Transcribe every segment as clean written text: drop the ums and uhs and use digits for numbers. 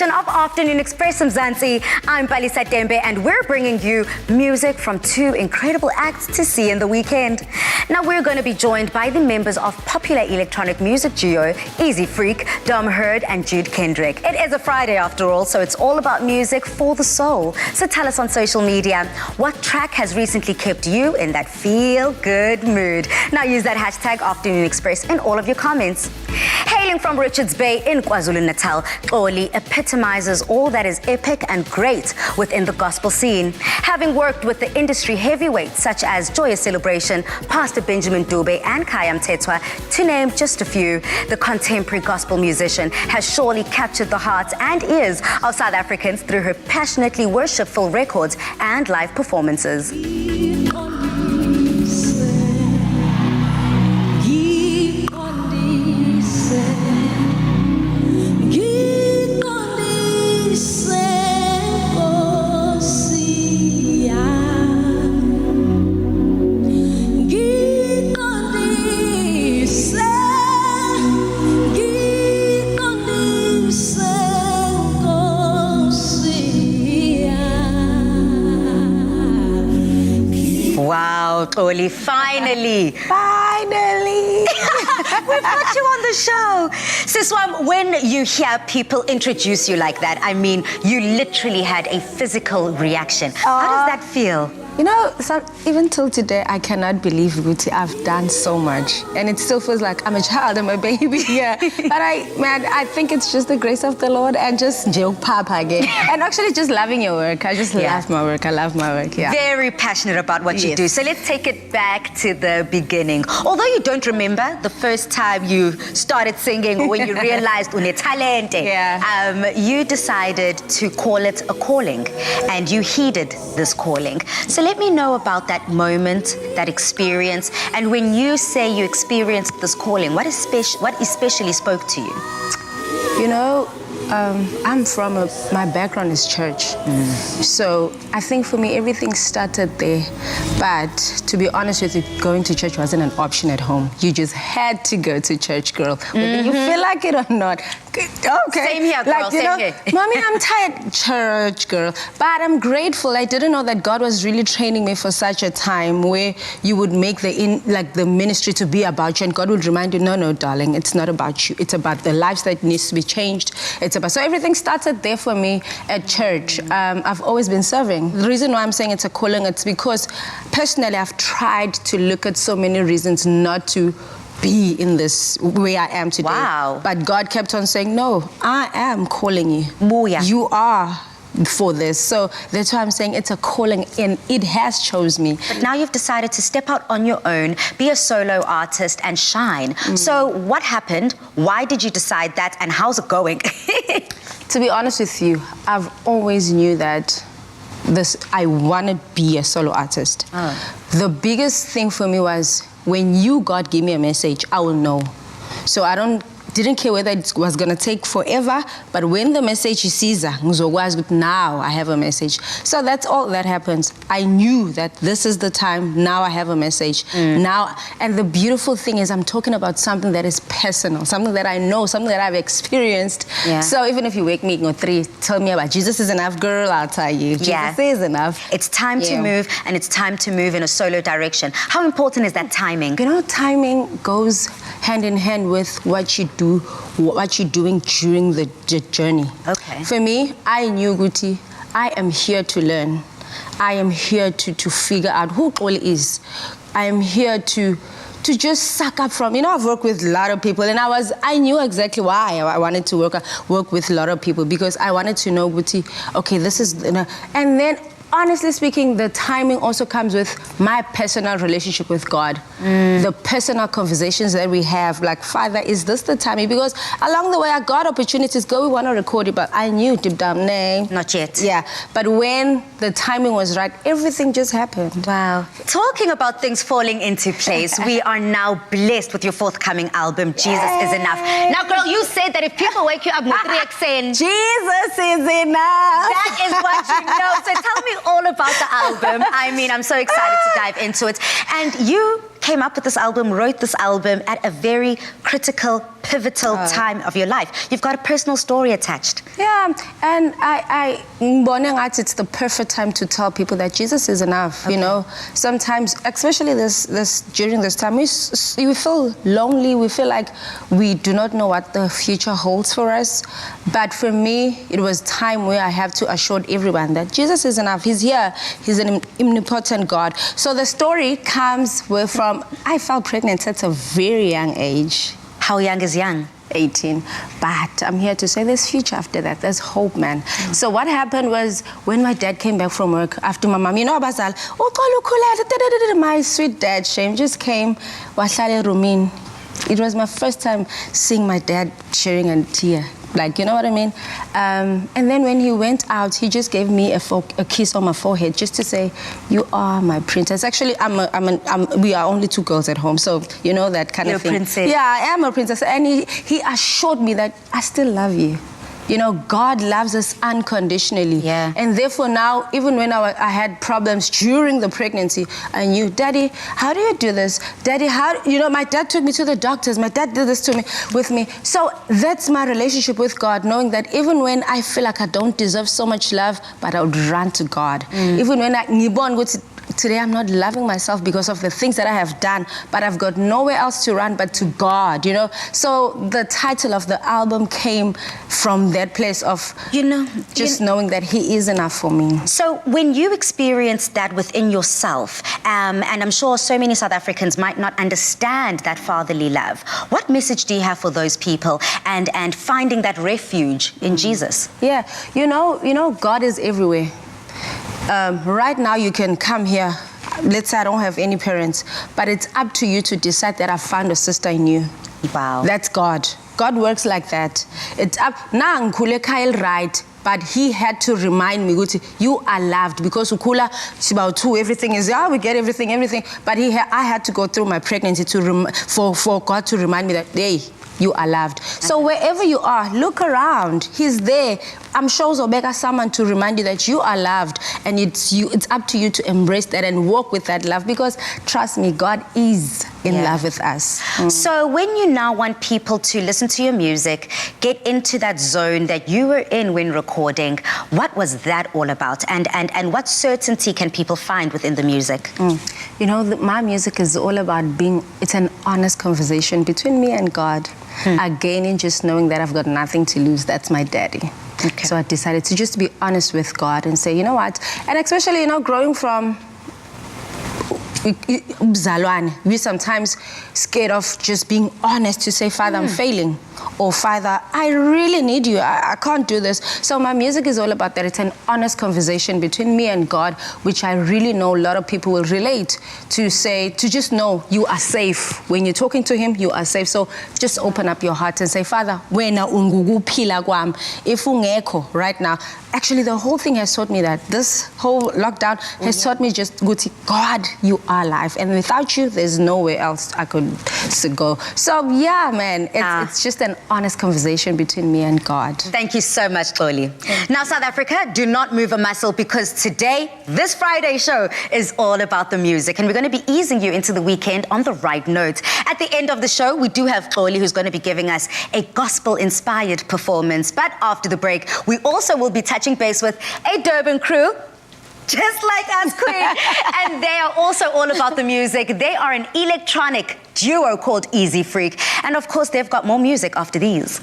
edition of Afternoon Express Mzansi. I'm Palisa Tembe and we're bringing you music from two incredible acts to see in the weekend. Now we're going to be joined by the members of popular electronic music duo Easy Freak, Dom Hurd and Jude Kendrick. It is a Friday after all, so it's all about music for the soul. So tell us on social media, what track has recently kept you in that feel-good mood? Now use that hashtag Afternoon Express in all of your comments. Hailing from Richards Bay in KwaZulu-Natal, Xoli epitomizes all that is epic and great within the gospel scene. Having worked with the industry heavyweights such as Joyous Celebration, Pastor Benjamin Dube and Kaya Mthethwa, to name just a few, the contemporary gospel musician has surely captured the hearts and ears of South Africans through her passionately worshipful records and live performances. Wow, Xoli, finally. Finally. We've got you on the show. Siswam, when you hear people introduce you like that, I mean, you literally had a physical reaction. How does that feel? You know, even till today, I cannot believe, Guti, I've done so much. And it still feels like I'm a child, I'm a baby here. But I think it's just the grace of the Lord and just joke papa again. And actually just loving your work. I just love my work. I love my work, yeah. Very passionate about what you do. So let's take it back to the beginning. Although you don't remember the first time you started singing or when you realized une talente, you decided to call it a calling and you heeded this calling. So let me know about that moment, that experience, and when you say you experienced this calling, what especially spoke to you? You know, my background is church. So I think for me, everything started there. But to be honest with you, going to church wasn't an option at home. You just had to go to church, girl. Whether you feel like it or not. Okay. Same here, girl. Like, same here. Mommy, I'm tired. Church, girl. But I'm grateful. I didn't know that God was really training me for such a time where you would make the ministry to be about you, and God would remind you, no, darling, it's not about you. It's about the lives that needs to be changed. So everything started there for me at church. I've always been serving. The reason why I'm saying it's a calling, it's because personally I've tried to look at so many reasons not to be in this way I am today. Wow. But God kept on saying, no, I am calling you. Booyah. You are for this. So that's why I'm saying it's a calling and it has chose me. But now you've decided to step out on your own, be a solo artist and shine. So what happened? Why did you decide that and how's it going? To be honest with you, I've always knew that I want to be a solo artist. The biggest thing for me was when God gave me a message, I will know. So I didn't care whether it was going to take forever, but when the message is Caesar, now I have a message. So that's all that happens. I knew that this is the time, now I have a message. Now, and the beautiful thing is I'm talking about something that is personal, something that I know, something that I've experienced. So even if you wake me at 3, tell me about Jesus is enough, girl, I'll tell you. Jesus is enough. It's time to move, and it's time to move in a solo direction. How important is that timing? You know, timing goes hand in hand with what you're doing during the journey. Okay. For me, I knew, Guti, I am here to learn. I am here to figure out who Xoli is. I am here to just suck up from, I've worked with a lot of people and I knew exactly why I wanted to work with a lot of people, because I wanted to know, Guti, okay, this is, and then honestly speaking, the timing also comes with my personal relationship with God. The personal conversations that we have, like, Father, is this the timing? Because along the way, I got opportunities, we want to record it, but I knew deep down, not yet. Yeah, but when the timing was right, everything just happened. Wow. Talking about things falling into place, we are now blessed with your forthcoming album, Jesus is Enough. Now, girl, you said that if people wake you up with 3 saying, Jesus is enough. That is what you know. So tell me all about the album. I mean, I'm so excited to dive into it. And you came up with this album, wrote this album at a very critical, pivotal time of your life. You've got a personal story attached. Yeah, and I it's the perfect time to tell people that Jesus is enough. You know, sometimes, especially during this time, we feel lonely. We feel like we do not know what the future holds for us. But for me, it was time where I have to assure everyone that Jesus is enough. He's here. He's an omnipotent God. So the story comes from I fell pregnant at a very young age. How young is young? 18. But I'm here to say there's future after that. There's hope, man. So what happened was when my dad came back from work after my mom, you know, Basal, my sweet dad, Shame, just came. It was my first time seeing my dad sharing a tear. Like, you know what I mean? And then when he went out, he just gave me a kiss on my forehead just to say, you are my princess. Actually, we are only two girls at home, so you know that kind of thing. You're a princess. Yeah, I am a princess. And he assured me that I still love you. You know, God loves us unconditionally. Yeah. And therefore now, even when I had problems during the pregnancy, I knew, Daddy, how do you do this? Daddy, you know, my dad took me to the doctors. My dad did this with me. So that's my relationship with God, knowing that even when I feel like I don't deserve so much love, but I would run to God. Even when today I'm not loving myself because of the things that I have done, but I've got nowhere else to run but to God, you know. So the title of the album came from that place of, knowing that He is enough for me. So when you experienced that within yourself, and I'm sure so many South Africans might not understand that fatherly love, what message do you have for those people and finding that refuge in Jesus? Yeah, you know, God is everywhere. Right now you can come here, let's say I don't have any parents, but it's up to you to decide that I found a sister in you. Wow. That's God. God works like that. It's up, now right, but He had to remind me, you are loved, because ukula about two, everything is, we get everything, but I had to go through my pregnancy for God to remind me that, hey, you are loved. So wherever you are, look around. He's there. I'm sure Zobeka someone to remind you that you are loved, and it's up to you to embrace that and walk with that love, because trust me, God is in love with us. So when you now want people to listen to your music, get into that zone that you were in when recording, what was that all about? And what certainty can people find within the music? You know, my music is all about it's an honest conversation between me and God. Again, in just knowing that I've got nothing to lose. That's my daddy. Okay. So I decided to just be honest with God and say, you know what? And especially, you know, growing from we're sometimes scared of just being honest to say, Father, I'm failing. Or Father, I really need you. I can't do this. So my music is all about that. It's an honest conversation between me and God, which I really know a lot of people will relate to just know you are safe. When you're talking to Him, you are safe. So just open up your heart and say, Father, wena ungukuphila kwam, if ungekho right now. Actually, the whole thing has taught me that. This whole lockdown has taught me just, God, you are alive. And without you, there's nowhere else I could go. So yeah, man, it's just an honest conversation between me and God. Thank you so much, Xoli. Now, South Africa, do not move a muscle, because today, this Friday show is all about the music, and we're going to be easing you into the weekend on the right note. At the end of the show, we do have Xoli, who's going to be giving us a gospel-inspired performance. But after the break, we also will be touching base with a Durban crew, just like us, Queen. And they are also all about the music. They are an electronic duo called Easy Freak. And of course, they've got more music after these.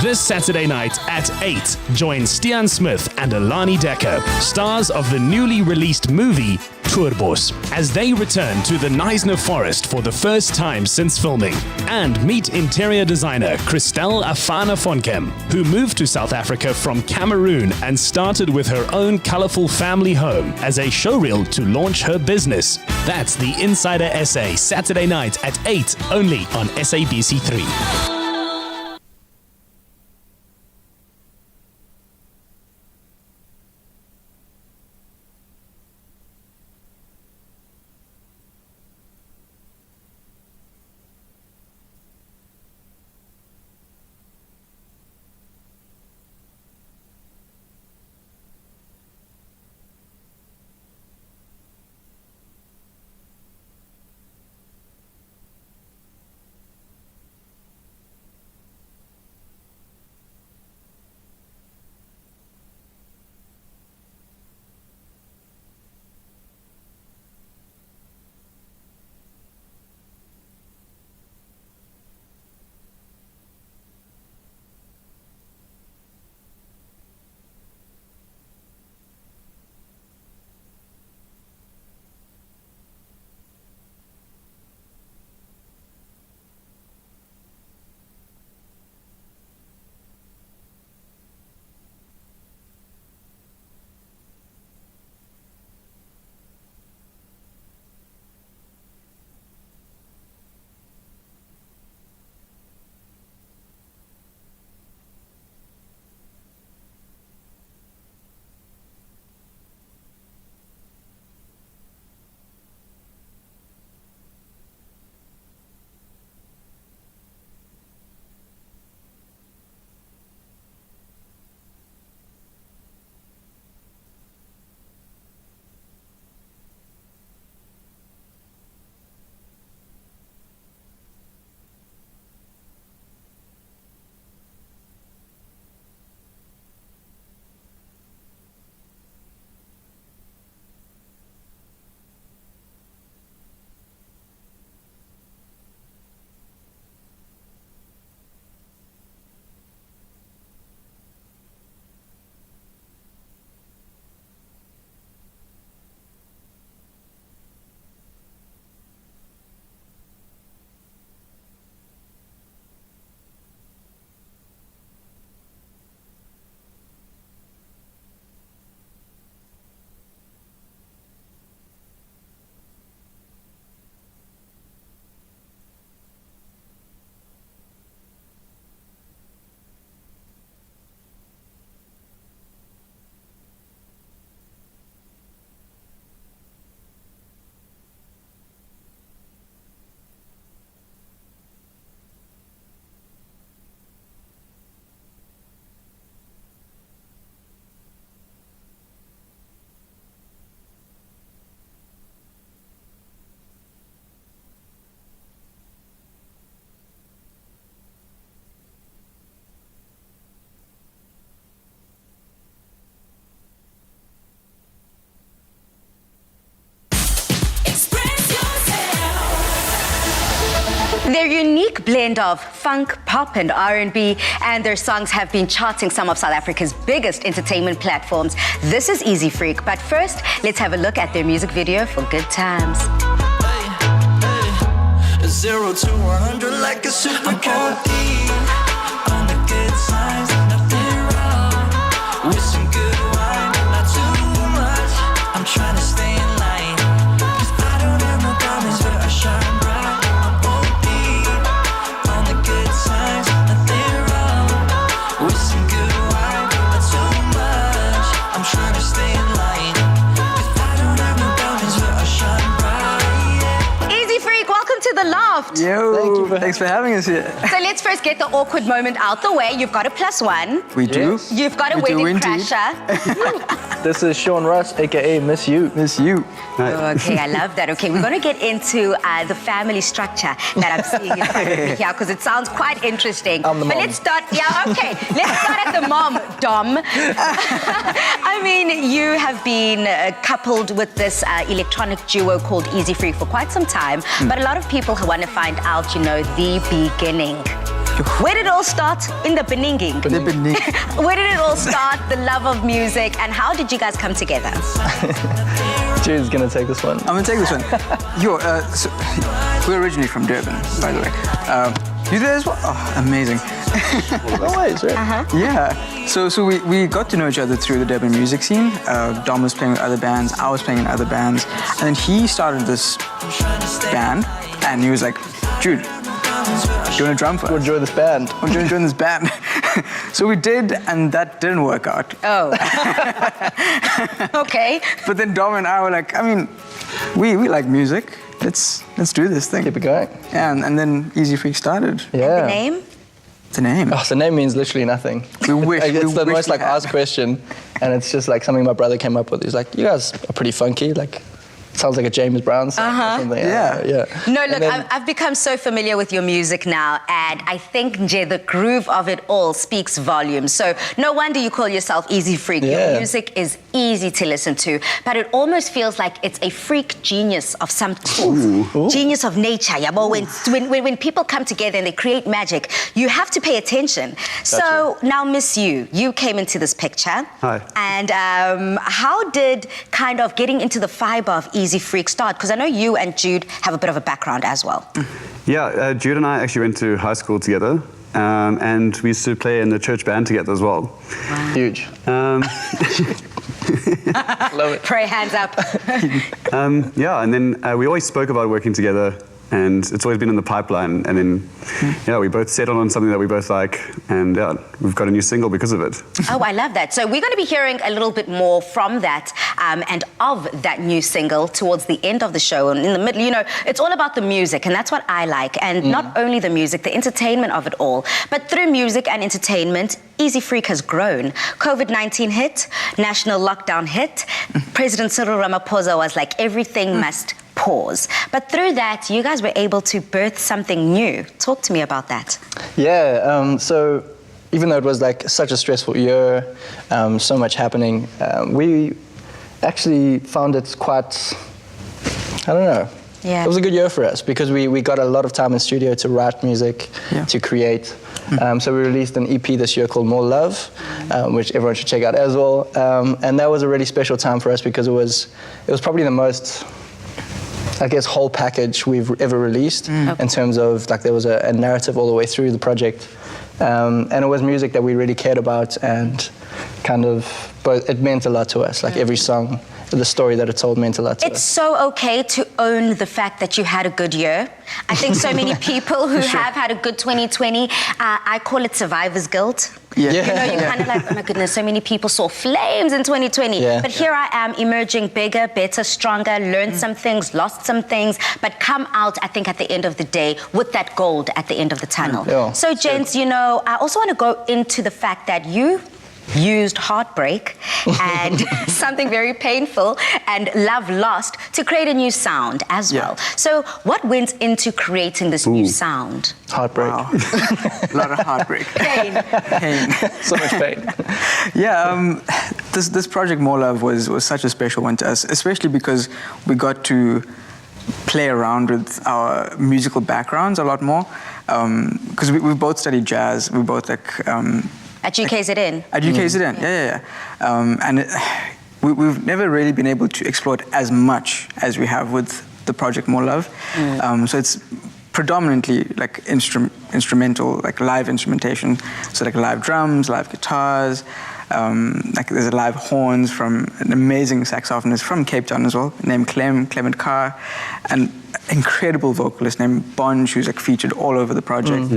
This Saturday night at 8, join Stian Smith and Alani Decker, stars of the newly released movie Tourbos, as they return to the Knysna Forest for the first time since filming, and meet interior designer Christelle Afana Fonkem, who moved to South Africa from Cameroon and started with her own colorful family home as a showreel to launch her business. That's the Insider SA, Saturday night at 8, only on SABC3. unique blend of funk, pop, and R&B, and their songs have been charting some of South Africa's biggest entertainment platforms. This is Easy Freak, but first, let's have a look at their music video for Good Times. 0 to 100 like a supercar. On the good times, nothing wrong. With some good wine, not too much. I'm trying to stay in line, 'cause I don't have no diamonds, but I shine bright. I'm OD. On the good times, nothing wrong. With some good wine, not too much. I'm trying to stay in line, 'cause I don't have no diamonds, but I shine bright. Easy Freak, welcome to the Loft. Yo, thanks for having us here. So let's first get the awkward moment out the way. You've got a +1. We do. You've got a We do wedding indeed. crasher. This is Sean Russ, aka Miss You. Miss you. Okay, I love that. Okay, we're going to get into the family structure that I'm seeing in front of me here because it sounds quite interesting. I'm the but mom. let's start. Yeah, okay. Let's start at the mom, Dom. I mean, you have been coupled with this electronic duo called Easy Freak for quite some time, but a lot of people who want to find out, you know, the beginning. Where did it all start? In the beginning. The beginning. Where did it all start? The love of music, and how did you guys come together? Jude's gonna take this one. I'm gonna take this one. Yo, so, we're originally from Durban, by the way. You there as well? Oh, amazing. No ways, right? Yeah. So we got to know each other through the Durban music scene. Dom was playing with other bands, I was playing in other bands, and then he started this band, and he was like, Jude, do you want to drum for us? We'll join this band. I'm going to join this band. So we did, and that didn't work out. Oh. Okay. But then Dom and I were like, I mean, we like music. Let's do this thing. Keep it going. Yeah, and then Easy Freak started. Yeah. The name? It's a name. Oh, the name means literally nothing. We wish. Like, it's we the wish most we like had. asked question, and it's just like something my brother came up with. He's like, "You guys are pretty funky. Like, sounds like a James Brown song or something." Yeah. Yeah. No, And look, then- I've become so familiar with your music now, and I think, Nje, the groove of it all speaks volumes. So no wonder you call yourself Easy Freak. Your Yeah. music is easy to listen to, but it almost feels like it's a freak genius of some sort. Genius of nature. Yabo. When people come together and they create magic, you have to pay attention. So now, Miss You came into this picture. Hi. And how did kind of getting into the fiber of Easy Freak start? Because I know you and Jude have a bit of a background as well. Yeah, Jude and I actually went to high school together, and we used to play in the church band together as well. Huge. Love it. Pray hands up. Yeah, and then we always spoke about working together, and it's always been in the pipeline. And then, yeah, we both settled on something that we both like, and yeah, we've got a new single because of it. Oh, I love that. So we're going to be hearing a little bit more from that and of that new single towards the end of the show. And in the middle, you know, it's all about the music, and that's what I like. And not only the music, the entertainment of it all. But through music and entertainment, Easy Freak has grown. COVID-19 hit, national lockdown hit. President Cyril Ramaphosa was like, everything must pause. But through that, you guys were able to birth something new. Talk to me about that. Yeah. So even though it was like such a stressful year, so much happening, we actually found it quite, I don't know. Yeah. It was a good year for us because we got a lot of time in studio to write music, to create. So we released an EP this year called More Love, which everyone should check out as well. And that was a really special time for us because it was probably the most, I guess, whole package we've ever released in terms of, like, there was a narrative all the way through the project. And it was music that we really cared about, and kind of, but it meant a lot to us. Like every song, the story that it told meant a lot to It's us. so okay to own the fact that you had a good year. I think so many people who have had a good 2020, I call it survivor's guilt. Yeah. You know, you're kind of like, oh my goodness, so many people saw flames in 2020. Yeah. But here I am emerging bigger, better, stronger, learned some things, lost some things, but come out, I think, at the end of the day with that gold at the end of the tunnel. Yeah. So, gents, you know, I also want to go into the fact that you used heartbreak and something very painful and love lost to create a new sound as well. So what went into creating this new sound? Heartbreak. Wow. A lot of heartbreak. Pain. Pain. So much pain. Yeah, this project More Love was such a special one to us, especially because we got to play around with our musical backgrounds a lot more. Because we both studied jazz. We both like... At UKZN? At UKZN, yeah. And we've never really been able to explore it as much as we have with the project More Love. So it's predominantly like instrumental, like live instrumentation. So like live drums, live guitars, like there's live horns from an amazing saxophonist from Cape Town as well, named Clement Carr, and incredible vocalist named Bonj, who's like featured all over the project.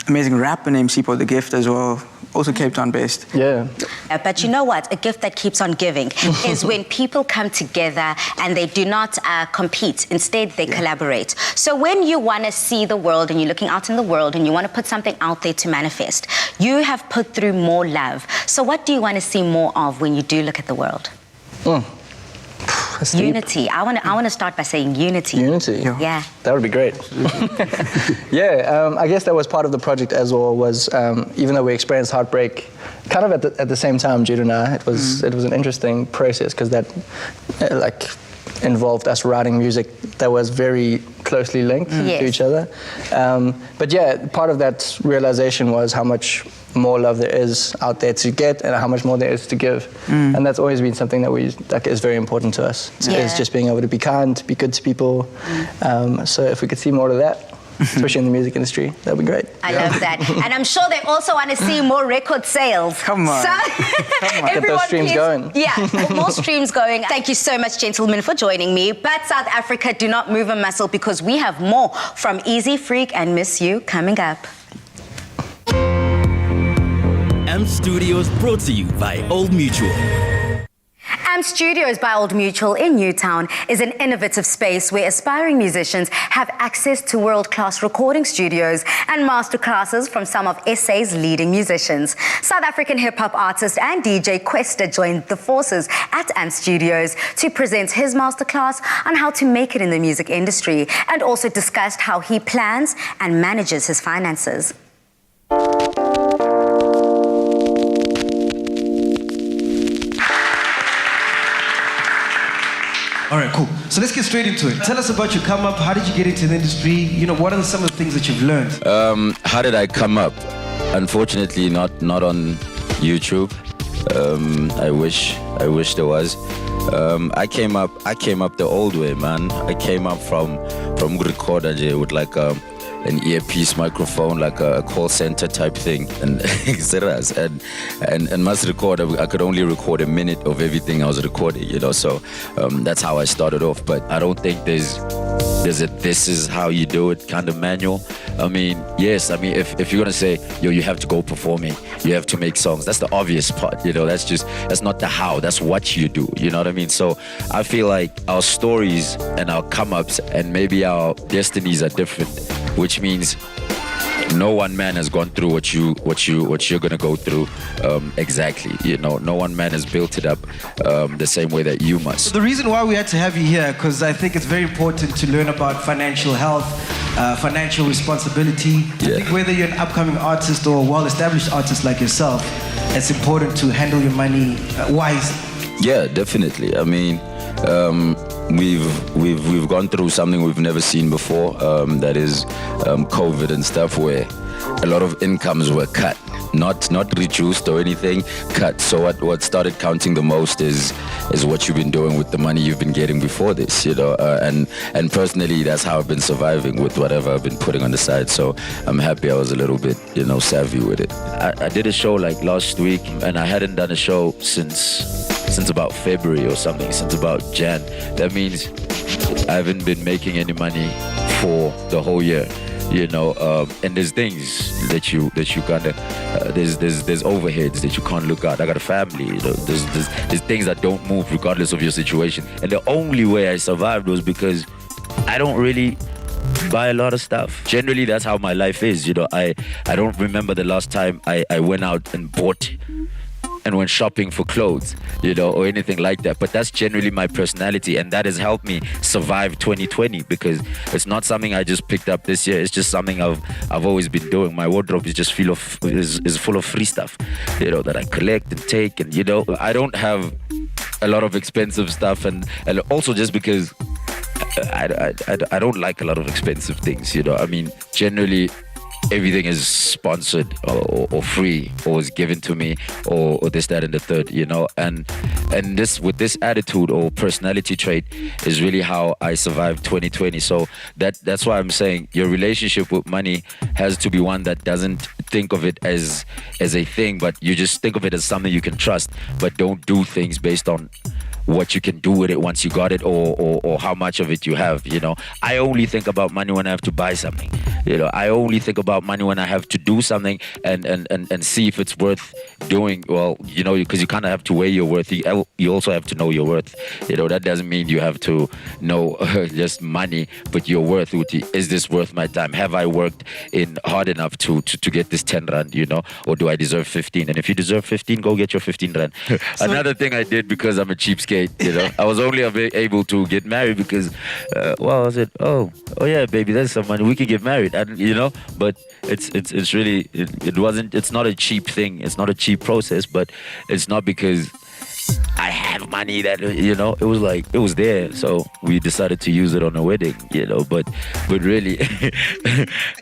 Amazing rapper named Sipho the Gift as well, also Cape Town based. Yeah. But you know what? A gift that keeps on giving is when people come together and they do not compete. Instead, they collaborate. So when you want to see the world and you're looking out in the world and you want to put something out there to manifest, you have put through More Love. So what do you want to see more of when you do look at the world? Unity. I want to start by saying unity. Unity? Yeah. That would be great. Yeah, I guess that was part of the project as well, was even though we experienced heartbreak kind of at the same time, Jude and I, it was an interesting process because that like involved us writing music that was very closely linked to each other. But yeah, part of that realization was how much more love there is out there to get and how much more there is to give. And that's always been something that is very important to us, is just being able to be kind, be good to people. So if we could see more of that, especially in the music industry, that'd be great. I love that. And I'm sure they also want to see more record sales. Come on. So, Get those streams going. Yeah, more streams going. Thank you so much, gentlemen, for joining me. But South Africa, do not move a muscle because we have more from Easy Freak and Miss You coming up. AM Studios brought to you by Old Mutual. AM Studios by Old Mutual in Newtown is an innovative space where aspiring musicians have access to world-class recording studios and masterclasses from some of SA's leading musicians. South African hip-hop artist and DJ Questa joined the forces at AM Studios to present his masterclass on how to make it in the music industry, and also discussed how he plans and manages his finances. All right, cool. So let's get straight into it. Tell us about your come up. How did you get into the industry? You know, what are some of the things that you've learned? How did I come up? Unfortunately, not on YouTube. I wish there was. I came up the old way, man. I came up from recorder with like an earpiece microphone, like a call center type thing, and and must record. I could only record a minute of everything I was recording, you know. So that's how I started off. But I don't think there's a this is how you do it kind of manual. I mean, yes. I mean, if you're gonna say, yo, you have to go performing, you have to make songs. That's the obvious part, you know. That's not the how. That's what you do. You know what I mean? So I feel like our stories and our come ups and maybe our destinies are different, which means no one man has gone through what you're gonna go through exactly. You know, no one man has built it up the same way that you must. The reason why we had to have you here, because I think it's very important to learn about financial health, financial responsibility. I think whether you're an upcoming artist or a well-established artist like yourself, it's important to handle your money wisely. Yeah, definitely. I mean, we've gone through something we've never seen before. That is COVID and stuff, where a lot of incomes were cut, not reduced or anything, cut. So what started counting the most is what you've been doing with the money you've been getting before this, you know. And personally, that's how I've been surviving with whatever I've been putting on the side. So I'm happy I was a little bit, you know, savvy with it. I did a show like last week, and I hadn't done a show since about February or something, since about Jan. That means I haven't been making any money for the whole year, you know. And there's things that you gotta, there's overheads that you can't look at. I got a family, you know. There's things that don't move regardless of your situation. And the only way I survived was because I don't really buy a lot of stuff. Generally, that's how my life is, you know. I don't remember the last time I went out and bought and went shopping for clothes, you know, or anything like that. But that's generally my personality, and that has helped me survive 2020, because it's not something I just picked up this year. It's just something I've always been doing. My wardrobe is just full of free stuff, you know, that I collect and take, and, you know, I don't have a lot of expensive stuff, and also just because I don't like a lot of expensive things, you know. I mean, generally, everything is sponsored or free or is given to me or this, that, and the third, you know. And this, with this attitude or personality trait, is really how I survived 2020. So that's why I'm saying your relationship with money has to be one that doesn't think of it as a thing, but you just think of it as something you can trust, but don't do things based on what you can do with it once you got it or how much of it you have, you know. I only think about money when I have to buy something, you know. I only think about money when I have to do something and see if it's worth doing. Well, you know, because you kind of have to weigh your worth. You also have to know your worth, you know. That doesn't mean you have to know just money, but your worth. Is this worth my time? Have I worked in hard enough to get this 10 rand, you know, or do I deserve 15? And if you deserve 15, go get your 15 rand. Another thing I did, because I'm a cheapskate, you know, I was only able to get married because, I said, oh yeah, baby, there's some money, we can get married, and you know. But it's really it's not a cheap thing, it's not a cheap process, but it's not because I have money that, you know, it was like, it was there, so we decided to use it on a wedding, you know. But really,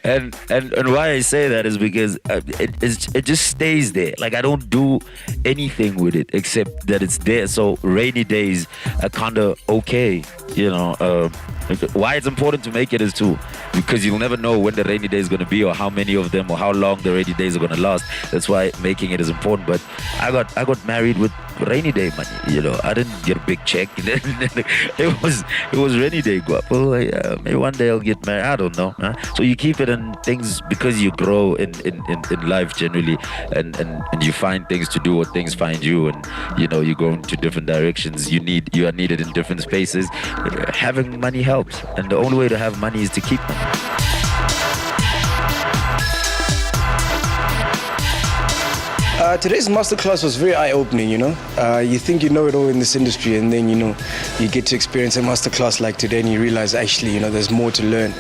and why I say that is because it just stays there. Like, I don't do anything with it except that it's there. So rainy days are kind of okay, you know. Why it's important to make it is because you'll never know when the rainy day is going to be, or how many of them, or how long the rainy days are going to last. That's why making it is important. But I got married with rainy day money, you know. I didn't get a big check. it was rainy day guap. Well, maybe one day I'll get married, I don't know, huh? So you keep it in things because you grow in life generally, and you find things to do or things find you, and you know, you go into different directions. You are needed in different spaces. Having money helps, and the only way to have money is to keep money. Today's masterclass was very eye-opening, you know. You think you know it all in this industry, and then, you know, you get to experience a masterclass like today and you realize, actually, you know, there's more to learn.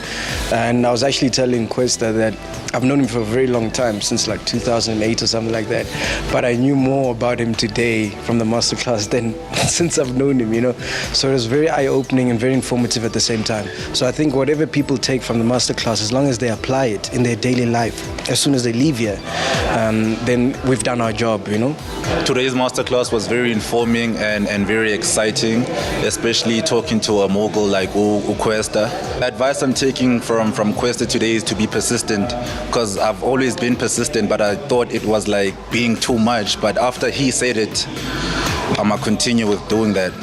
And I was actually telling Questa that I've known him for a very long time, since like 2008 or something like that. But I knew more about him today from the masterclass than since I've known him, you know. So it was very eye-opening and very informative at the same time. So I think whatever people take from the masterclass, as long as they apply it in their daily life, as soon as they leave here, then we've done our job, you know. Today's masterclass was very informing and very exciting, especially talking to a mogul like Questa. The advice I'm taking from Questa today is to be persistent, because I've always been persistent, but I thought it was like being too much. But after he said it, I'm gonna continue with doing that.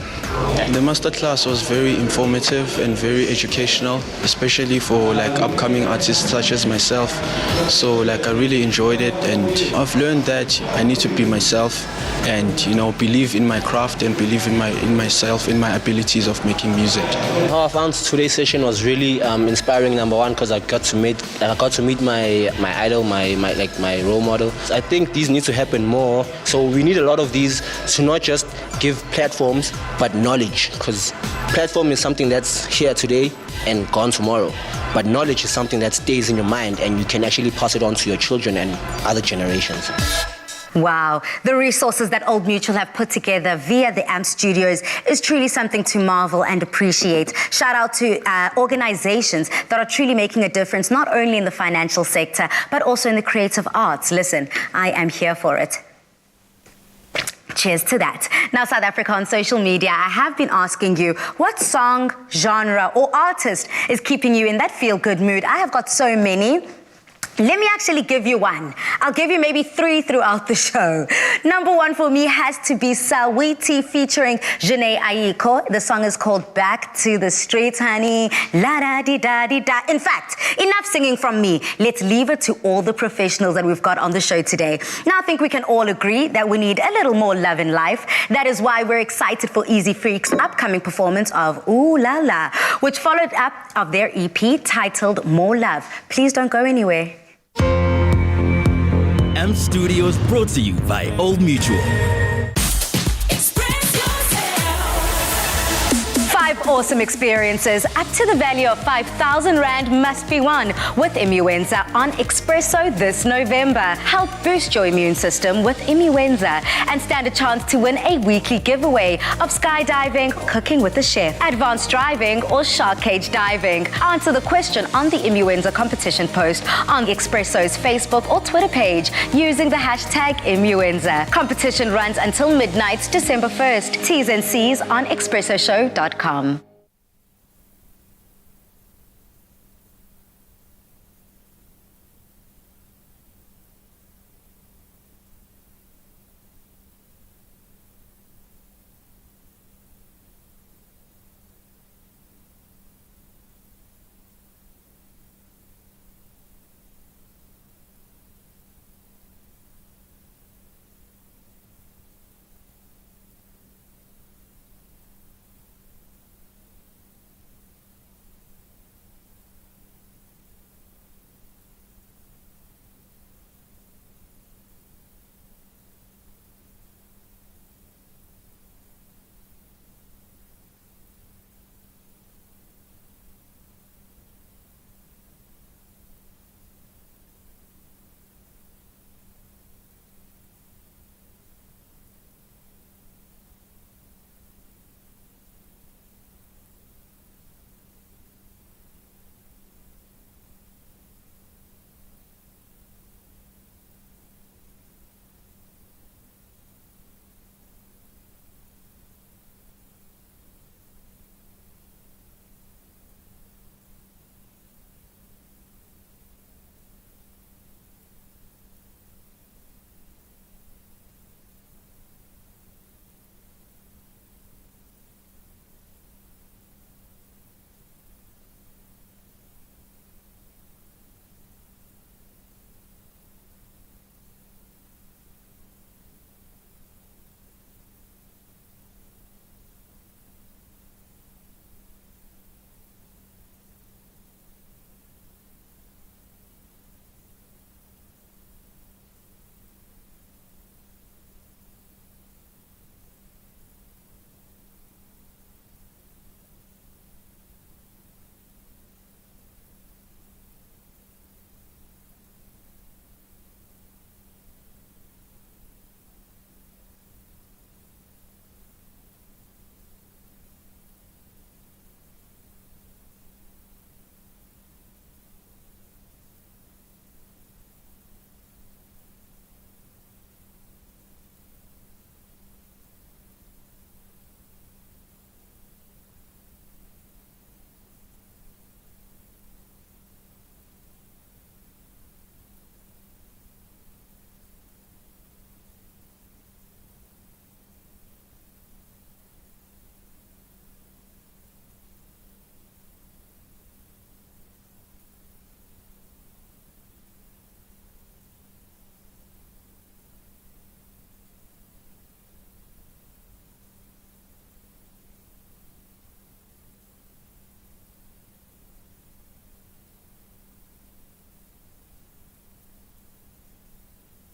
The masterclass was very informative and very educational, especially for like upcoming artists such as myself. So like I really enjoyed it, and I've learned that I need to be myself and, you know, believe in my craft and believe in myself, in my abilities of making music. How I found today's session was really inspiring. Number one, because I got to meet my idol, my role model. I think these need to happen more. So we need a lot of these to not just give platforms, but knowledge, because platform is something that's here today and gone tomorrow, but knowledge is something that stays in your mind, and you can actually pass it on to your children and other generations. Wow, the resources that Old Mutual have put together via the AMP Studios is truly something to marvel and appreciate. Shout out to organizations that are truly making a difference, not only in the financial sector, but also in the creative arts. Listen, I am here for it. Cheers to that. Now, South Africa, on social media, I have been asking you what song, genre, or artist is keeping you in that feel-good mood. I have got so many. Let me actually give you one. I'll give you maybe 3 throughout the show. Number 1 for me has to be Saweetie featuring Jhené Aiko. The song is called Back to the Streets, honey. La-da-dee-da-dee-da. In fact, enough singing from me. Let's leave it to all the professionals that we've got on the show today. Now, I think we can all agree that we need a little more love in life. That is why we're excited for Easy Freak's upcoming performance of Ooh La La, which followed up of their EP titled More Love. Please don't go anywhere. AMP Studios brought to you by Old Mutual. 5 5 awesome experiences up to the value of 5,000 Rand must be won with Immuenza on Expresso this November. Help boost your immune system with Immuenza and stand a chance to win a weekly giveaway of skydiving, cooking with a chef, advanced driving, or shark cage diving. Answer the question on the Immuenza competition post on Expresso's Facebook or Twitter page using the hashtag Immuenza. Competition runs until midnight, December 1st. T's and C's on expressoshow.com.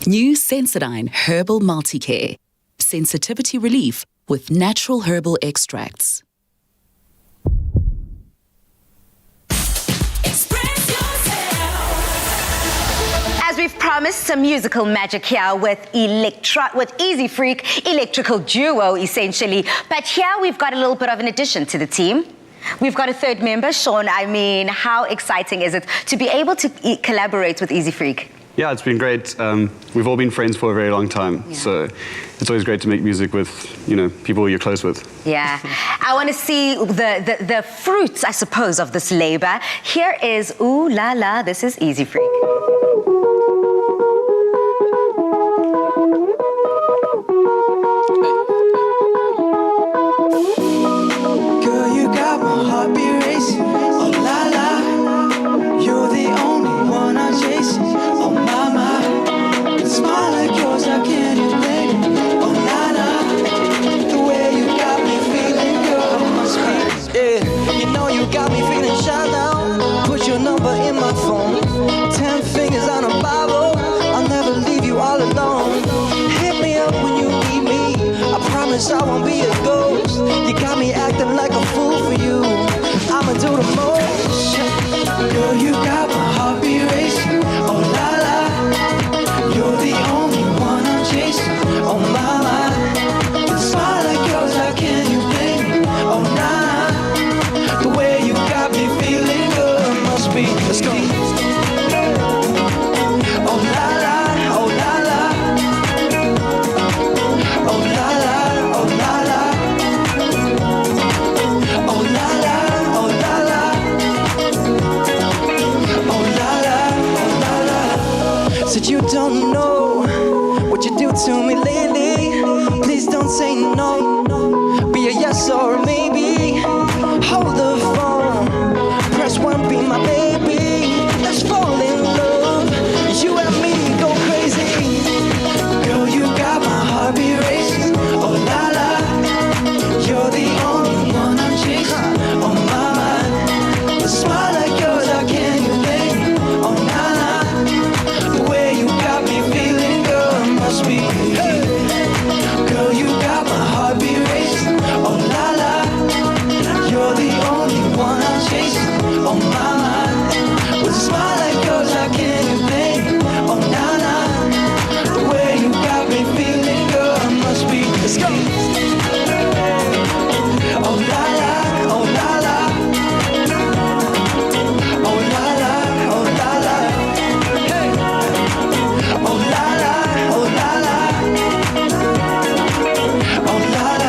New Sensodyne Herbal Multicare. Sensitivity relief with natural herbal extracts. As we've promised, some musical magic here with Easy Freak, electrical duo essentially. But here we've got a little bit of an addition to the team. We've got a third member, Sean. I mean, how exciting is it to be able to collaborate with Easy Freak? Yeah, it's been great. We've all been friends for a very long time, so it's always great to make music with, people you're close with. Yeah. I want to see the fruits, I suppose, of this labor. Here is Ooh La La. This is Easy Freak. Girl, you got my heart be racing. Oh la la, you're the only one I'm chasing. Oh mama, a smile like yours I can't explain. Oh la la, the way you got me feeling, girl, must be. Yeah, you know you got me feeling shy now. Put your number in my phone. 10 fingers on a Bible. I'll never leave you all alone. Hit me up when you need me. I promise I won't be a ghost. You got me acting like a fool for I'ma do the most. Girl, you got my heartbeat racing. Oh la la, you're the only one I'm chasing. Oh my mind, with a smile like yours, how can you blame me? Oh nah, the way you got me feeling good must be. Let's go. Oh la la, oh la la, oh la la, oh la la, oh la la, oh la la, oh la la, oh la la. Said you don't know what you do to me lately. Please don't say no. Be a yes or a maybe. Hold the phone. Press one, be my baby. Let's fall in love. You and me go crazy. Girl, you got my heartbeat racing. Oh la la, you're the only one I'm chasing. Oh my mind, a smile like yours, how can you blame me? Oh nah nah, the way you got me feeling, girl, must be. Hey. Girl, you got my heartbeat racing. Oh la la, you're the only one I'm chasing. Oh my mind, with a smile like yours, how can you blame me? Oh nah nah, the way you got me feeling, girl, must be. Let's go. Oh la la, oh la la, oh la la, oh la la, hey. Oh la la, oh la la, oh la la, oh la la,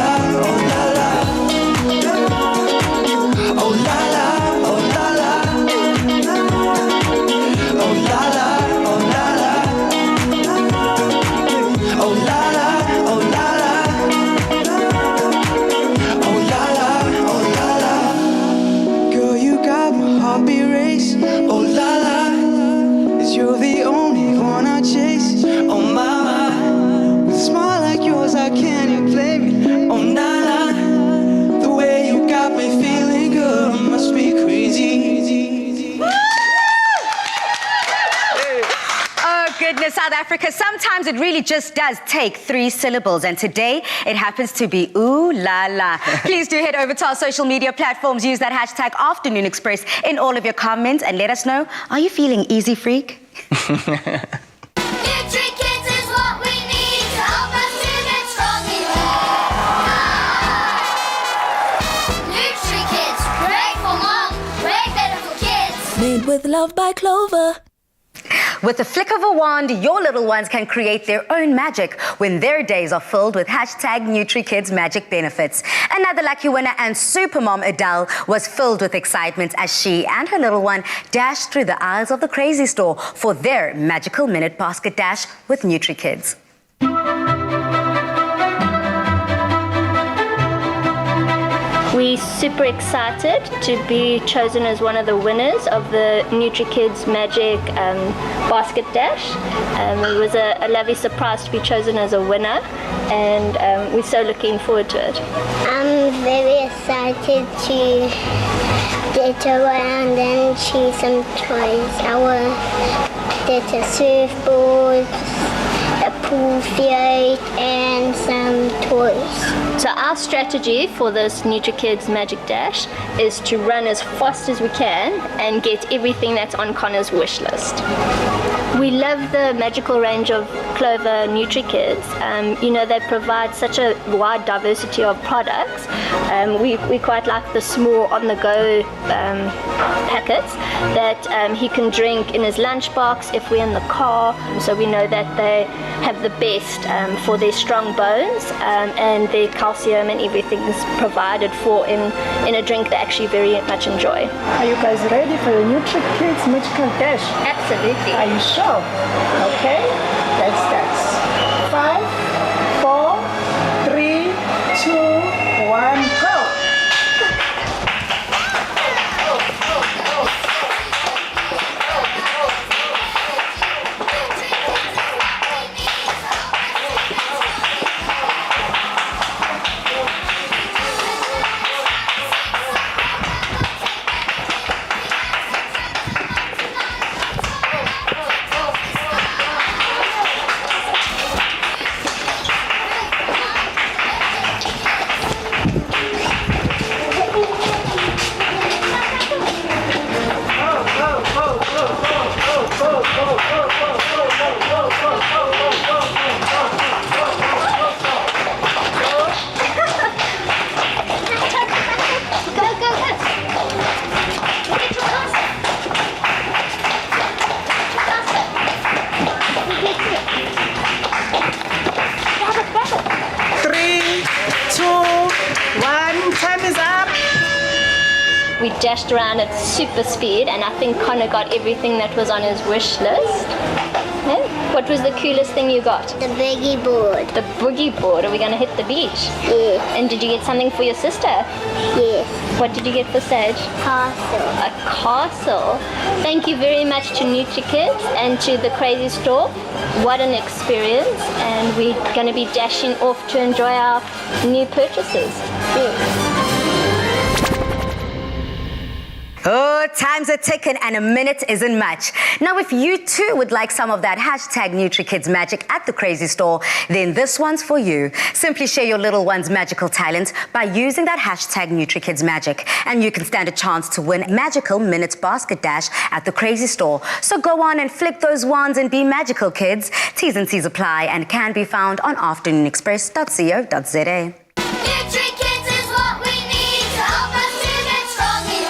oh la la, oh la la, oh la la, oh la la, oh la la, oh la la, oh la la, oh la la. Girl, you got my heartbeat racing. Oh la la, 'cause you're the only one I chase. Oh my, with a smile like yours, how can you blame me? Oh nah nah, the way you got me feeling good must be crazy. Oh goodness, South Africa, sometimes it really just does take 3 syllables, and today it happens to be ooh la la. Please do head over to our social media platforms, use that hashtag Afternoon Express in all of your comments and let us know, are you feeling easy freak? NutriKids is what we need to help us to get strong in NutriKids, great for mom, great better for kids. Made with love by Clover. With a flick of a wand, your little ones can create their own magic when their days are filled with hashtag NutriKids Magic Benefits. Another lucky winner and supermom Adele was filled with excitement as she and her little one dashed through the aisles of the Crazy Store for their magical minute basket dash with NutriKids. We're super excited to be chosen as one of the winners of the NutriKids Magic Basket Dash. It was a lovely surprise to be chosen as a winner, and we're so looking forward to it. I'm very excited to get around and choose some toys. I will get a surfboard, a pool float, and some toys. So our strategy for this NutriKids Magic Dash is to run as fast as we can and get everything that's on Connor's wish list. We love the magical range of Clover NutriKids. You know, they provide such a wide diversity of products. We quite like the small on-the-go packets that he can drink in his lunchbox if we're in the car. So we know that they have the best for their strong bones, and their calcium and everything is provided for in a drink they actually very much enjoy. Are you guys ready for the NutriKids Magical Dash? Absolutely. Are you sure? Okay, let's start. 5, 4, 3, 2, 1, go! we dashed around at super speed, and I think Connor got everything that was on his wish list. Hey, what was the coolest thing you got? The boogie board. The boogie board. Are we going to hit the beach? Yes. And did you get something for your sister? Yes. What did you get for Sage? Castle. A castle. Thank you very much to NutriKids and to the Crazy Store. What an experience. And we're going to be dashing off to enjoy our new purchases. Yes. Oh, time's are ticking and a minute isn't much. Now, if you too would like some of that hashtag NutriKids magic at the Crazy Store, then this one's for you. Simply share your little one's magical talent by using that hashtag NutriKids magic, and you can stand a chance to win Magical Minutes Basket Dash at the Crazy Store. So go on and flick those wands and be magical, kids. T's and C's apply and can be found on afternoonexpress.co.za. NutriKids is what we need to help us to get strong in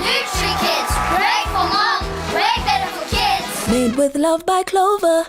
NutriKids, great for mom, way better for kids. Made with love by Clover.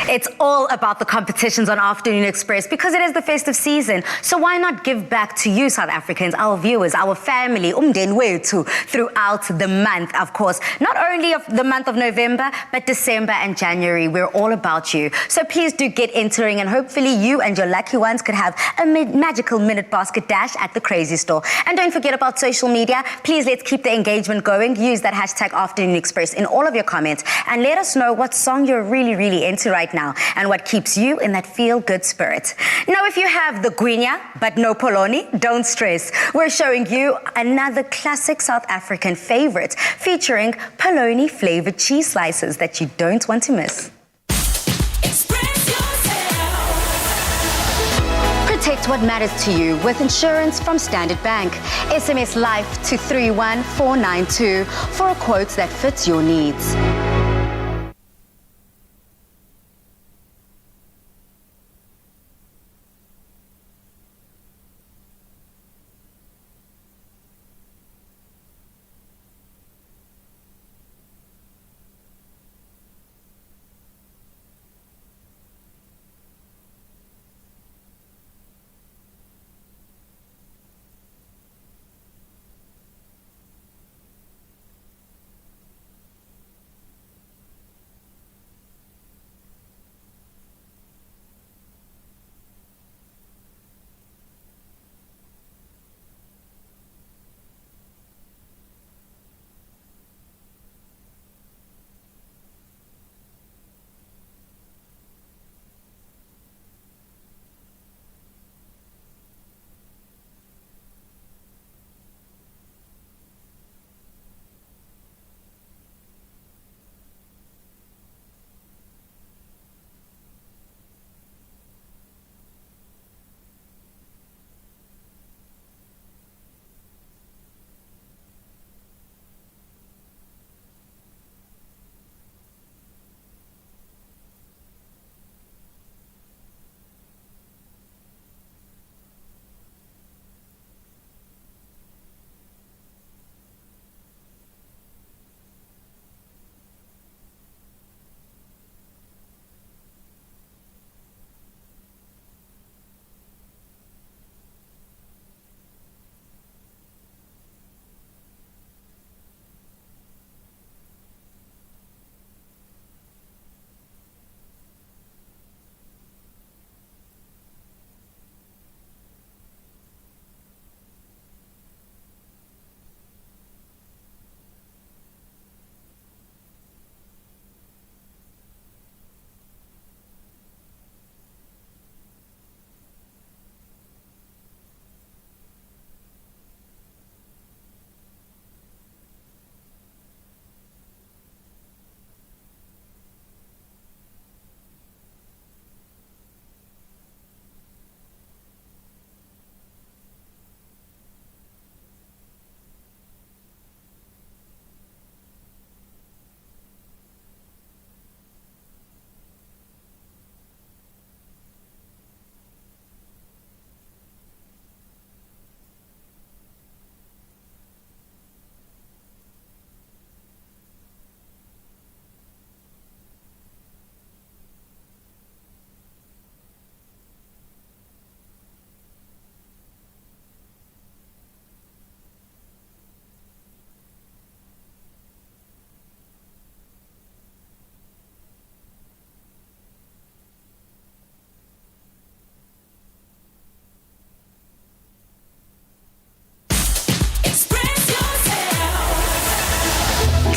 It's all about the competitions on Afternoon Express because it is the festive season. So why not give back to you, South Africans, our viewers, our family, umndeni wethu, throughout the month, of course. Not only of the month of November, but December and January. We're all about you. So please do get entering, and hopefully you and your lucky ones could have a magical minute basket dash at the Crazy Store. And don't forget about social media. Please let's keep the engagement going. Use that hashtag Afternoon Express in all of your comments and let us know what song you're really into right now and what keeps you in that feel-good spirit. Now, if you have the guinya but no polony, don't stress. We're showing you another classic South African favorite featuring polony flavored cheese slices that you don't want to miss. Protect what matters to you with insurance from Standard Bank. SMS LIFE to 31492 for a quote that fits your needs.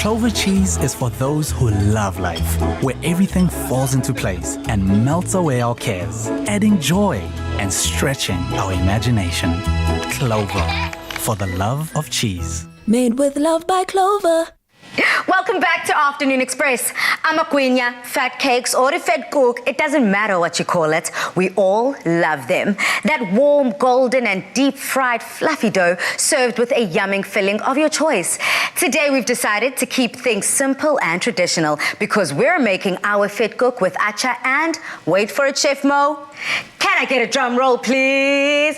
Clover cheese is for those who love life, where everything falls into place and melts away our cares, adding joy and stretching our imagination. Clover, for the love of cheese. Made with love by Clover. Welcome back to Afternoon Express. Amakwenya, fat cakes, or a fat cook, it doesn't matter what you call it. We all love them. That warm, golden, and deep-fried fluffy dough served with a yumming filling of your choice. Today, we've decided to keep things simple and traditional because we're making our fat cook with acha and, wait for it, Chef Mo, can I get a drum roll, please?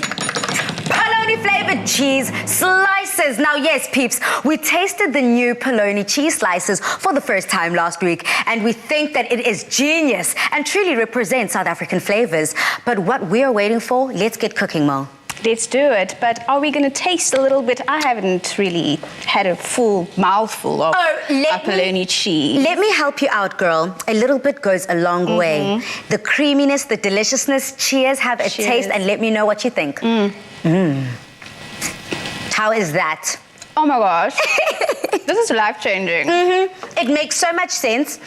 Polony flavored cheese slices. Now, yes, peeps, we tasted the new Polony cheese slices for the first time last week, and we think that it is genius and truly represents South African flavors. But what we're waiting for, let's get cooking, Mo. Let's do it. But are we going to taste a little bit? I haven't really had a full mouthful of Polony cheese. Let me help you out, girl. A little bit goes a long way. The creaminess, the deliciousness. Cheers, have a taste, and let me know what you think. How is that? Oh my gosh. This is life-changing. It makes so much sense.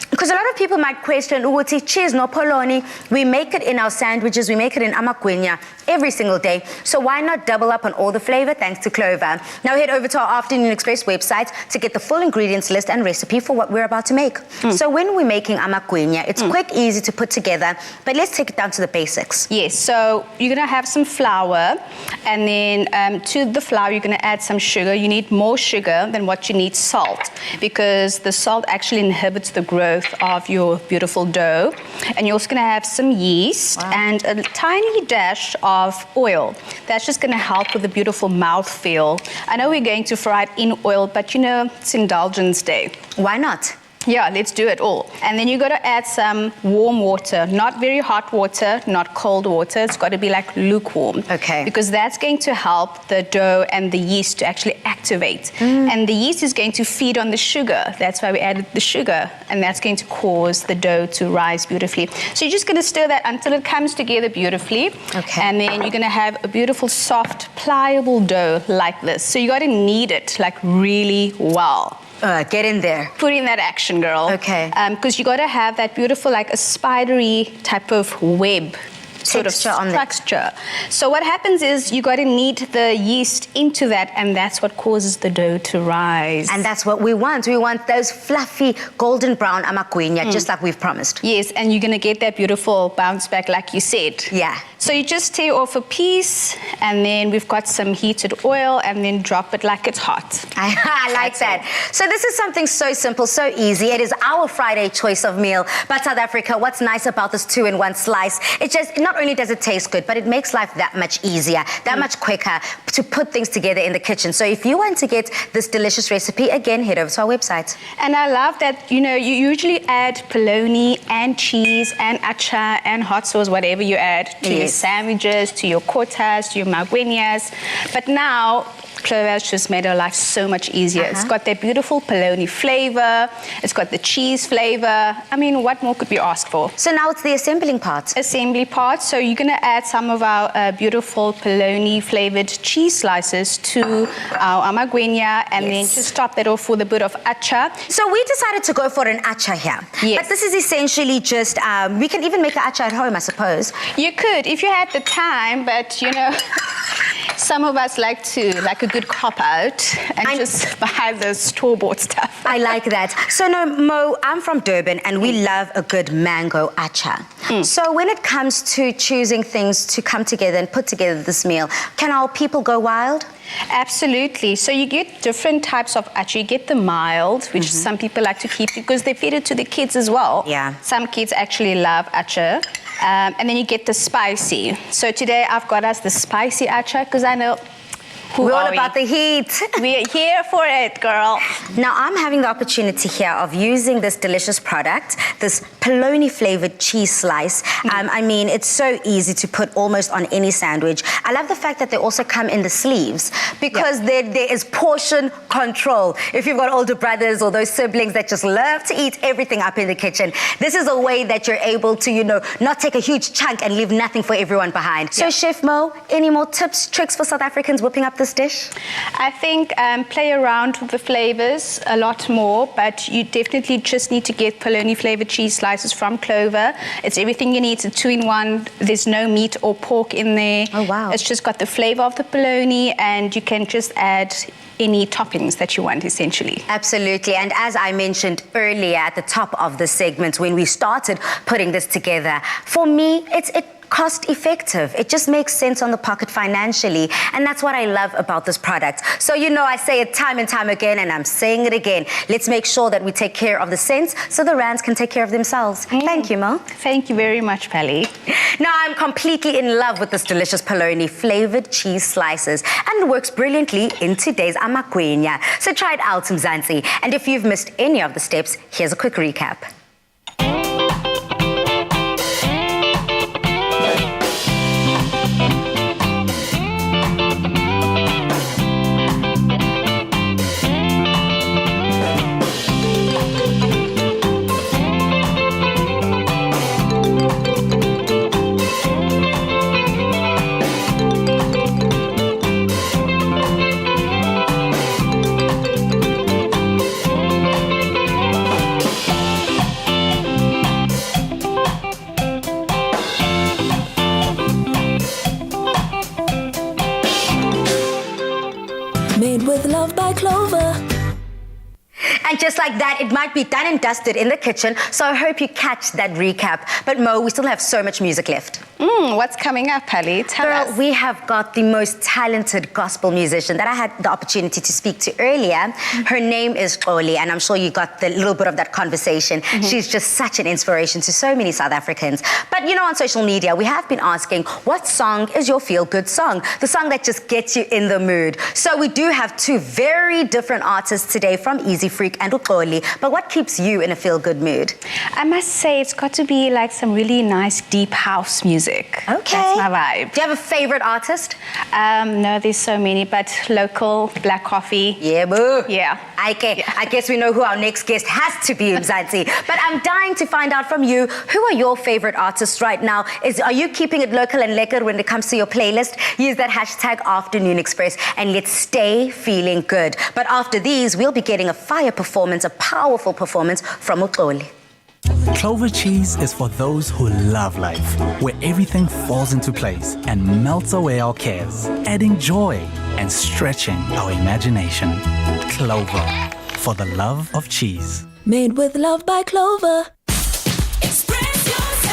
Because a lot of people might question, Uti, cheese, no Polony. We make it in our sandwiches, we make it in Amakwenya every single day. So why not double up on all the flavor thanks to Clover? Now head over to our Afternoon Express website to get the full ingredients list and recipe for what we're about to make. So when we're making Amakwenya, it's quick, easy to put together, but let's take it down to the basics. Yes, so you're gonna have some flour, and then to the flour, you're gonna add some sugar. You need more sugar than what you need salt, because the salt actually inhibits the growth of your beautiful dough. And you're also going to have some yeast and a tiny dash of oil. That's just going to help with the beautiful mouthfeel. I know we're going to fry it in oil, but you know, it's Indulgence Day. Why not? Yeah, let's do it all. And then you got to add some warm water, not very hot water, not cold water. It's got to be like lukewarm. Okay. Because that's going to help the dough and the yeast to actually activate. And the yeast is going to feed on the sugar. That's why we added the sugar. And that's going to cause the dough to rise beautifully. So you're just going to stir that until it comes together beautifully. Okay. And then you're going to have a beautiful, soft, pliable dough like this. So you got to knead it like really well. Get in there. Put in that action, girl. Okay. Because you got to have that beautiful, like a spidery type of web sort of texture. So what happens is you got to knead the yeast into that, and that's what causes the dough to rise. And that's what we want. We want those fluffy golden brown Amakwenya, just like we've promised. Yes, and you're going to get that beautiful bounce back like you said. Yeah. So you just tear off a piece, and then we've got some heated oil, and then drop it like it's hot. I like that. So this is something so simple, so easy. It is our Friday choice of meal. But South Africa, what's nice about this 2-in-1 slice, it just, not only does it taste good, but it makes life that much easier, that much quicker to put things together in the kitchen. So if you want to get this delicious recipe, again, head over to our website. And I love that, you know, you usually add polony and cheese and acha and hot sauce, whatever you add to your sandwiches, to your kotas, to your magwenyas. But now, Clover has just made our life so much easier. It's got that beautiful polony flavor. It's got the cheese flavor. I mean, what more could we ask for? So now it's the assembling part. Assembly part. So you're going to add some of our beautiful polony flavored cheese slices to our amagwenya, and then just top that off with a bit of acha. So we decided to go for an acha here. Yes. But this is essentially just, we can even make an acha at home, I suppose. You could, if you had the time, but you know, some of us like a good cop-out and just buy the store-bought stuff. I like that. So no, Mo, I'm from Durban and we love a good mango acha. So when it comes to choosing things to come together and put together this meal, can our people go wild? Absolutely. So you get different types of acha. You get the mild, which some people like to keep because they feed it to the kids as well. Yeah. Some kids actually love acha. And then you get the spicy. So today I've got us the spicy acha because I know we're all about the heat. We're here for it, girl. Now, I'm having the opportunity here of using this delicious product, this polony flavored cheese slice. I mean, it's so easy to put almost on any sandwich. I love the fact that they also come in the sleeves because there is portion control. If you've got older brothers or those siblings that just love to eat everything up in the kitchen, this is a way that you're able to, you know, not take a huge chunk and leave nothing for everyone behind. So, Chef Mo, any more tips, tricks for South Africans whipping up this dish? I think play around with the flavors a lot more, but you definitely just need to get polony flavored cheese slices from Clover. It's everything you need. It's a 2-in-1. There's no meat or pork in there. Oh, wow. It's just got the flavor of the polony, and you can just add any toppings that you want, essentially. Absolutely. And as I mentioned earlier at the top of the segment, when we started putting this together, for me, it's cost effective. It just makes sense on the pocket financially. And that's what I love about this product. So, you know, I say it time and time again, and I'm saying it again. Let's make sure that we take care of the cents so the rands can take care of themselves. Thank you, Mo. Thank you very much, Pally. Now, I'm completely in love with this delicious polony flavored cheese slices, and it works brilliantly in today's amakwenya. So try it out, Mzansi. And if you've missed any of the steps, here's a quick recap. Made with love by Clover. And just like that, it might be done and dusted in the kitchen, so I hope you catch that recap. But Mo, we still have so much music left. What's coming up, Pally? Tell us. We have got the most talented gospel musician that I had the opportunity to speak to earlier. Her name is Xoli, and I'm sure you got the little bit of that conversation. She's just such an inspiration to so many South Africans. But you know, on social media, we have been asking, what song is your feel-good song? The song that just gets you in the mood. So we do have two very different artists today from Easy Freak and Xoli. But what keeps you in a feel-good mood? I must say it's got to be like some really nice deep house music. Okay. That's my vibe. Do you have a favorite artist? No, there's so many, but local, Black Coffee. Yeah, boo. Yeah. I guess we know who our next guest has to be, Mzansi. But I'm dying to find out from you, who are your favorite artists right now? Are you keeping it local and lekker when it comes to your playlist? Use that hashtag Afternoon Express and let's stay feeling good. But after these, we'll be getting a fire performance, a powerful performance from Xoli. Clover cheese is for those who love life, where everything falls into place and melts away our cares, adding joy and stretching our imagination. Clover, for the love of cheese. Made with love by Clover. Express yourself.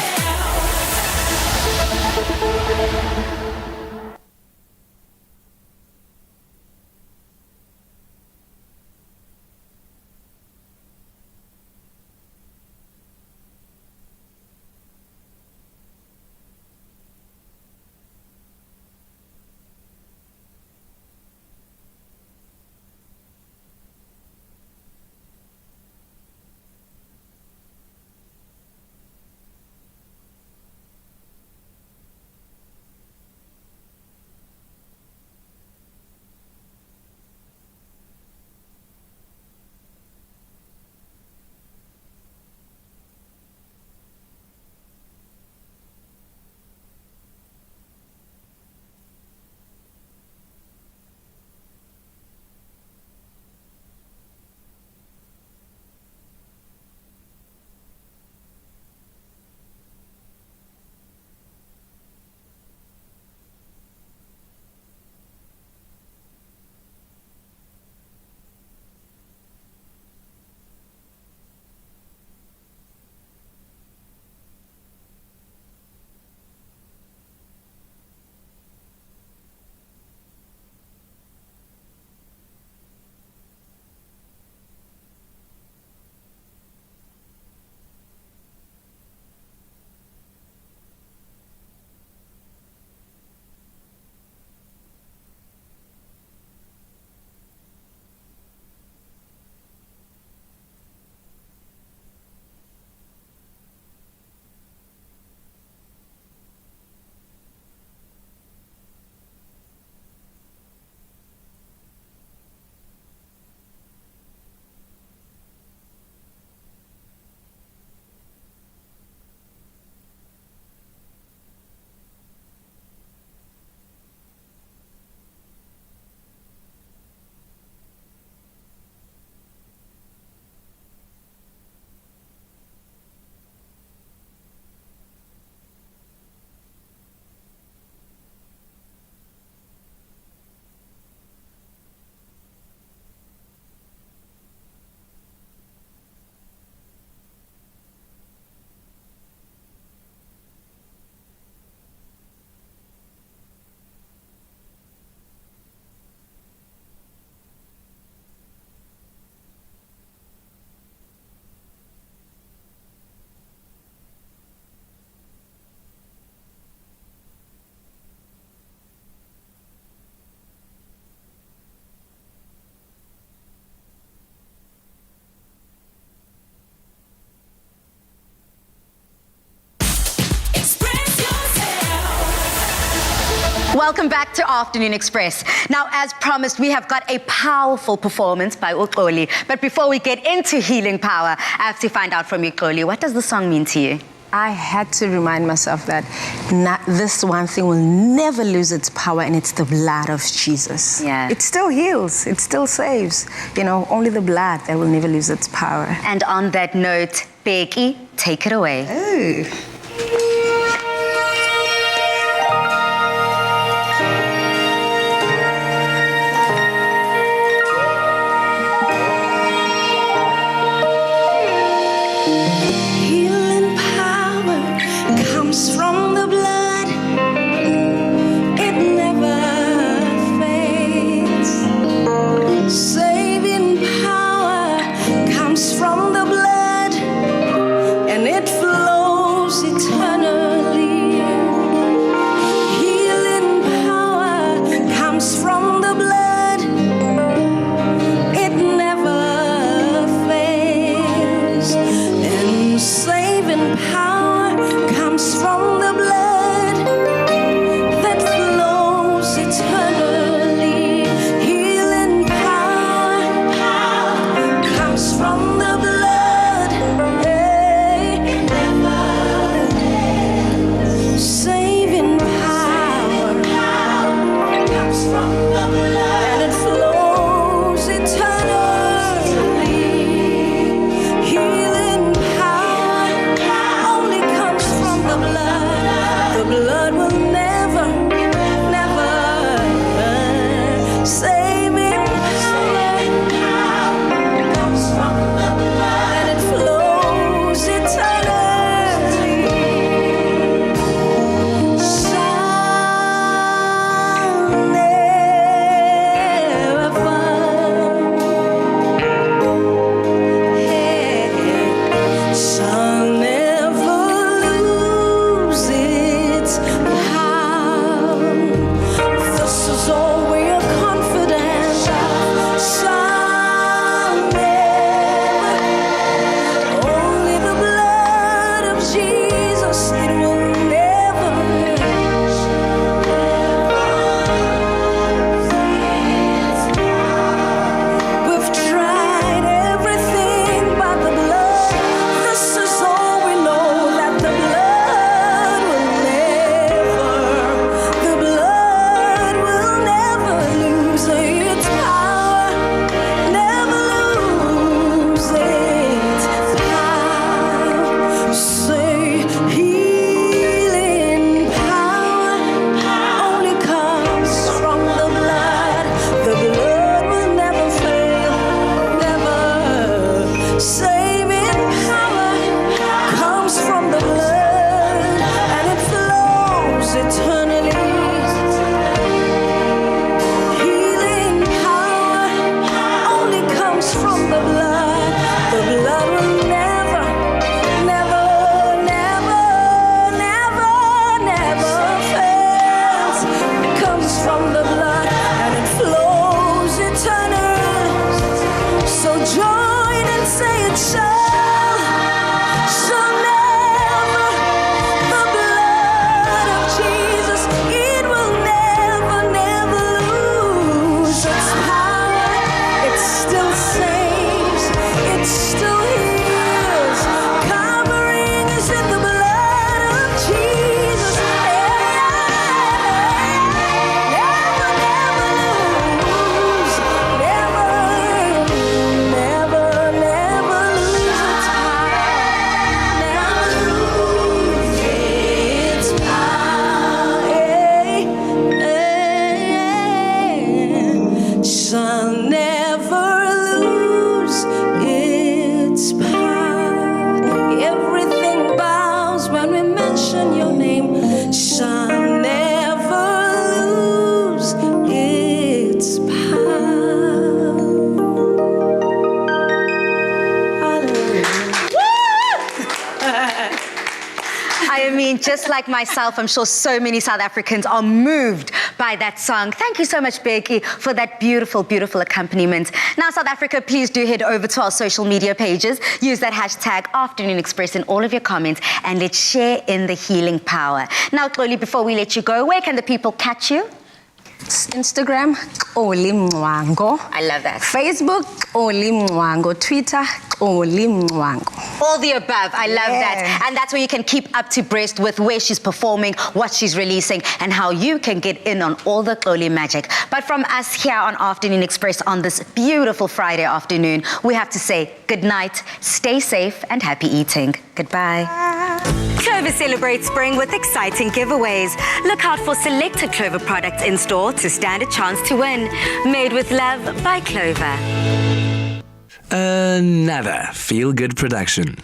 Welcome back to Afternoon Express. Now, as promised, we have got a powerful performance by Uxoli. But before we get into healing power, I have to find out from you, Uxoli, what does the song mean to you? I had to remind myself that this one thing will never lose its power, and it's the blood of Jesus. Yeah. It still heals. It still saves. You know, only the blood that will never lose its power. And on that note, Becky, take it away. Oh. Healing power comes from the blood. It never fades. Saving power comes from the blood, and it flows eternally. Healing power comes from the blood. It never fails. And saving power comes from the blood that flows eternally. Healing power comes from the blood. Never fails. Saving power comes from the blood, and it flows eternally. Healing power only comes from the blood. The blood will never, never. Saving power comes from the blood, and it flows eternally. Shall never lose its power. This is all we are confident of. Shall never. Only the blood of Jesus, it will never lose its power. We've tried everything but the blood. This is all we know, that the blood will never lose its power, never lose its power. Say healing power only comes from the blood. The blood will never fail, never. Saving power comes from the blood, and it flows eternally. Healing power only comes from the blood. The blood will never, never, never, never, never fails. It comes from the blood, and it flows eternally. So join and say it shall never. The blood of Jesus, it will never, never lose its power. It still saves, it still heals. Covering is in the blood of Jesus. Never, never lose, never, never, never lose its power. Never lose its power. Shall never lose its power. Everything bows when we mention your name. Shall never lose its power. Hallelujah. I mean, just like myself, I'm sure so many South Africans are moved by that song. Thank you so much, Becky, for that beautiful, beautiful accompaniment. Now, South Africa, please do head over to our social media pages. Use that hashtag Afternoon Express in all of your comments, and let's share in the healing power. Now, Xoli, before we let you go, where can the people catch you? Instagram, Xoli Mngcwango. I love that. Facebook, Xoli Mngcwango. Twitter, Xoli Mngcwango. All the above. I love that. And that's where you can keep up to breast with where she's performing, what she's releasing, and how you can get in on all the Xoli magic. But from us here on Afternoon Express on this beautiful Friday afternoon, we have to say good night, stay safe, and happy eating. Goodbye. Clover celebrates spring with exciting giveaways. Look out for selected Clover products in store to stand a chance to win. Made with love by Clover. Another feel-good production.